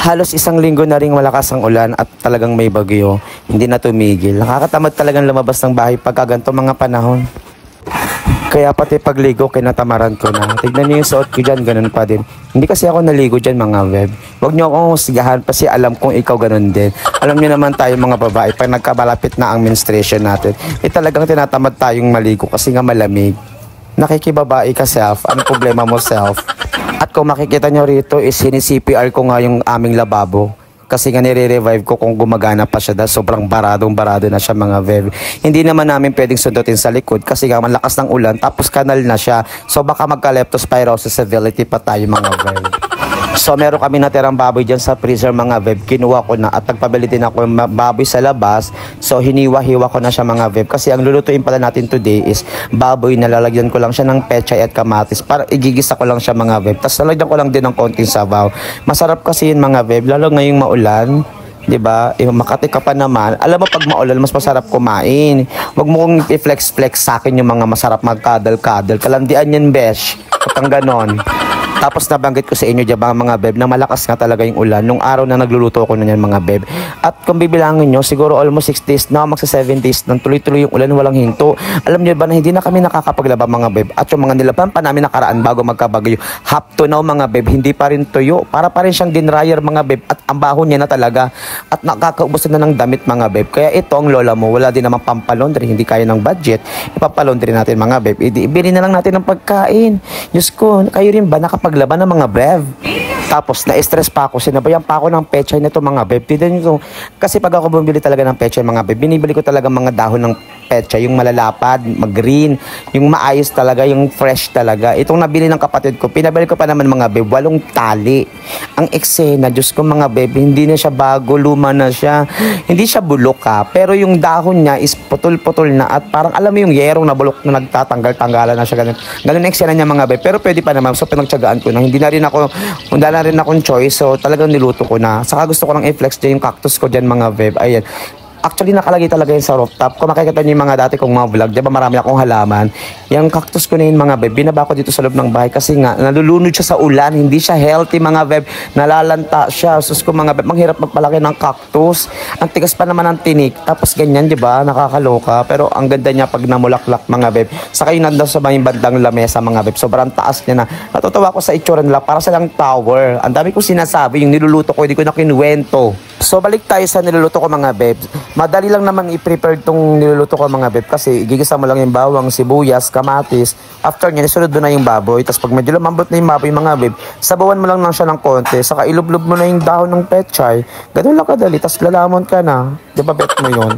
Halos isang linggo na ring malakas ang ulan at talagang may bagyo. Hindi na tumigil. Nakakatamad talagang lumabas ng bahay pagka ganito mga panahon. Kaya pati pagligo, kinatamaran ko na. Tignan niyo yung suot ko dyan, ganun pa din. Hindi kasi ako naligo dyan mga web. Huwag niyo akong husgahan kasi alam kong ikaw ganun din. Alam niyo naman tayo mga babae, pag nagkabalapit na ang menstruation natin, talagang tinatamad tayong maligo kasi nga malamig. Nakikibabae ka self, ano problema mo self? At kung makikita nyo rito is CPR ko nga yung aming lababo. Kasi nga nire-revive ko kung gumagana pa siya dahil sobrang barado na siya mga web. Hindi naman namin pwedeng sundutin sa likod kasi nga malakas ng ulan tapos kanal na siya. So baka magka-leptospirosis severity pa tayo mga web. So meron kami natirang baboy dyan sa freezer mga web. Kinuha ko na at nagpabili din ako ng baboy sa labas. So hiniwa-hiwa ko na siya mga web. Kasi ang lulutuin pala natin today is baboy na lalagyan ko lang siya ng pechay at kamatis. Para igigisa ko lang siya mga web. Tapos lalagyan ko lang din ng konting sabaw. Masarap kasi yun mga web. Lalo ngayong maulan. Diba? Makati ka pa naman. Alam mo pag maulan mas masarap kumain. Huwag mo kong i-flex-flex sa akin yung mga masarap magkadal-kadal. Kalandian yan besh. Huwag kang ganon. Tapos nabanggit ko sa inyo dyan mga beb na malakas nga talaga yung ulan nung araw na nagluluto ko na yan mga beb. At kung bibilangin nyo, siguro almost 6 days na, magsa 7 days nang tuloy-tuloy yung ulan, walang hinto. Alam nyo ba na hindi na kami nakakapaglaba mga beb? At yung mga nilaban pa namin nakaraan bago magkabagyo, up to now mga beb, hindi pa rin tuyo. Para pa rin siyang dinryer mga beb at ang baho niya na talaga. At nakakaubos na ng damit mga beb. Kaya ito ang lola mo, wala din naman pampalondry, hindi kaya ng budget. Ipapalondry natin mga beb. Ibili na lang natin ng pagkain. Diyos ko, kayo rin ba paglaba ng mga bev. Tapos na-stress pa ako, sinabayan pa ako ng pechay nito mga bev. Tignan niyo, kasi pag ako bumili talaga ng pechay mga bev, binibili ko talaga mga dahon ng pechay, yung malalapad, mag-green, yung maayos talaga, yung fresh talaga. Itong nabili ng kapatid ko, pinabili ko pa naman mga bev, 8 tali. Ang eksena, Diyos ko mga bev, hindi na siya bago, luma na siya. Hindi siya bulok ha, pero yung dahon niya is putol-putol na at parang alam mo yung yerong na bulok na nagtatanggal-tanggalan na siya. Ganun eksena niya mga bev, pero pwede pa naman, so pinagtsagaan ko na. Hindi na rin akong choice, so talagang niluto ko na. Saka gusto ko lang i-flex dyan yung cactus ko dyan mga bev. Ayan. Actually, nakalagay talaga yun sa rooftop. Kung makikita niyo yung mga dati kong mga vlog, diba marami akong halaman. Yung cactus ko na yun mga beb, binaba ko dito sa loob ng bahay kasi nga, nalulunod siya sa ulan. Hindi siya healthy mga beb. Nalalanta siya. Sus ko mga beb, manghirap magpalaki ng cactus. Ang tigas pa naman ng tinik. Tapos ganyan, diba? Nakakaloka. Pero ang ganda niya pag namulaklak mga beb. Saka yung nandang sa may bandang lamesa mga beb. Sobrang taas niya na. Natutuwa ko sa itsura nila para silang tower. Ang dami kong sinasabi. Yung niluluto ko, hindi ko na kinuwento. So balik tayo sa niluluto ko mga beb. Madali lang naman i-prepare tong niluluto ko mga beb kasi igigisa mo lang yung bawang, sibuyas, kamatis. After nyan, isunod mo na yung baboy. Tapos pag medyo lumambot na yung baboy mga beb, sabawan mo lang siya ng konti. Saka ilublob mo na yung dahon ng pechay. Ganun lang kadali. Tapos lalamon ka na. Diba bet mo yun?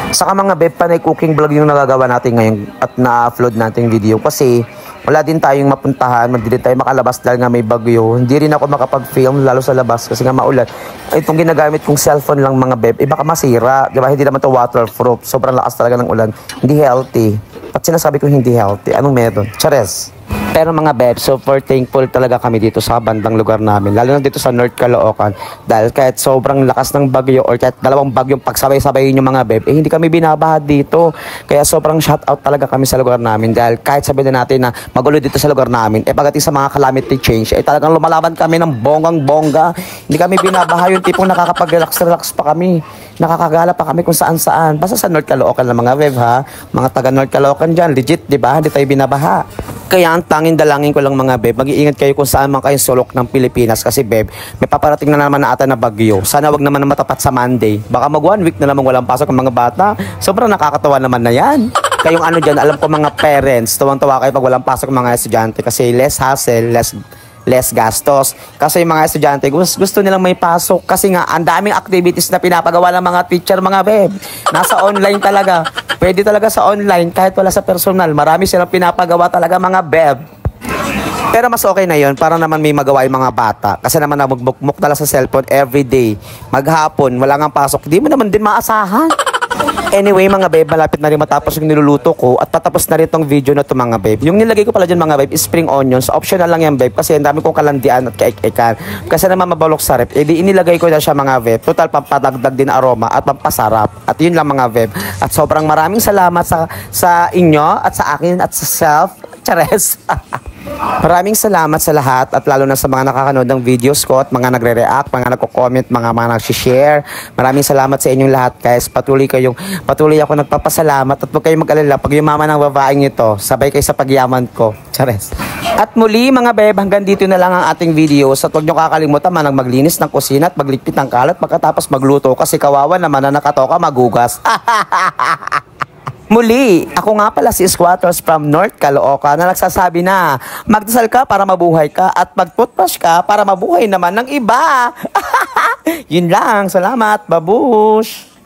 Saka mga beb, panay cooking vlog yung nagagawa natin ngayon at na-upload natin video kasi wala din tayong mapuntahan, hindi din tayo makalabas dahil nga may bagyo. Hindi rin ako makapag-film lalo sa labas kasi nga maulan. Itong ginagamit kong cellphone lang mga beb, baka masira, di ba? Hindi naman to waterproof. Sobrang lakas talaga ng ulan. Hindi healthy. At sinasabi ko hindi healthy. Anong meron? Chares. Pero mga beb, super thankful talaga kami dito sa bandang lugar namin. Lalo na dito sa North Caloocan. Dahil kahit sobrang lakas ng bagyo or kahit dalawang bagyong pagsabay-sabayin yung mga beb, hindi kami binabaha dito. Kaya sobrang shoutout talaga kami sa lugar namin. Dahil kahit sabihin na natin na magulo dito sa lugar namin, pagdating sa mga calamity change, talagang lumalaban kami ng bonggang-bongga. Hindi kami binabaha, yung tipong nakakapag-relax-relax pa kami. Nakakagala pa kami kung saan-saan. Basta sa North Caloocan lang mga beb ha. Mga taga North Caloocan dyan, legit, di ba? Hindi tayo binabaha. Kaya ang tanging dalangin ko lang mga beb, mag-iingat kayo kung saan man kayo sulok ng Pilipinas kasi beb, may paparating na naman na ata na bagyo. Sana wag naman na matapat sa Monday. Baka mag 1 week na naman walang pasok ang mga bata. Sobrang nakakatawa naman na yan. Kayong ano dyan, alam ko mga parents, tuwang-tuwa kayo pag walang pasok mga estudyante kasi less hassle, less gastos. Kasi yung mga estudyante, gusto nilang may pasok. Kasi nga, ang daming activities na pinapagawa ng mga teacher, mga beb. Nasa online talaga. Pwede talaga sa online, kahit wala sa personal. Marami silang pinapagawa talaga, mga beb. Pero mas okay na yon para naman may magawa yung mga bata. Kasi naman nagbukmuk tala sa cellphone everyday. Maghapon, wala nga pasok. Di mo naman din maasahan. Anyway mga babe, malapit na rin matapos yung niluluto ko at patapos na rin tong video na to mga babe. Yung nilagay ko pala dyan mga babe is spring onions. Optional lang yan babe kasi ang dami kong kalandian at kaik-ikan. Kasi naman mabalok sa rep, inilagay ko na siya mga babe. Total pampadagdag din aroma at pampasarap. At yun lang mga babe. At sobrang maraming salamat sa inyo at sa akin at sa self. Chares. Maraming salamat sa lahat at lalo na sa mga nakakanood ng videos ko at mga nagre-react, mga nagko-comment, mga nag-share. Maraming salamat sa inyong lahat guys. Patuloy ako nagpapasalamat at huwag kayong mag-alala pag yumaman ng babaeng ito, sabay kayo sa pagyaman ko. Chares. At muli mga beb, hanggang dito na lang ang ating videos at huwag nyo kakalimutan maglinis ng kusina at magligpit ng kalat pagkatapos magluto kasi kawawa naman na nakatoka magugas. Muli, ako nga pala si Squatters from North Caloocan na nagsasabi na magdasal ka para mabuhay ka at mag-toothbrush ka para mabuhay naman ng iba. Yun lang, salamat, babush!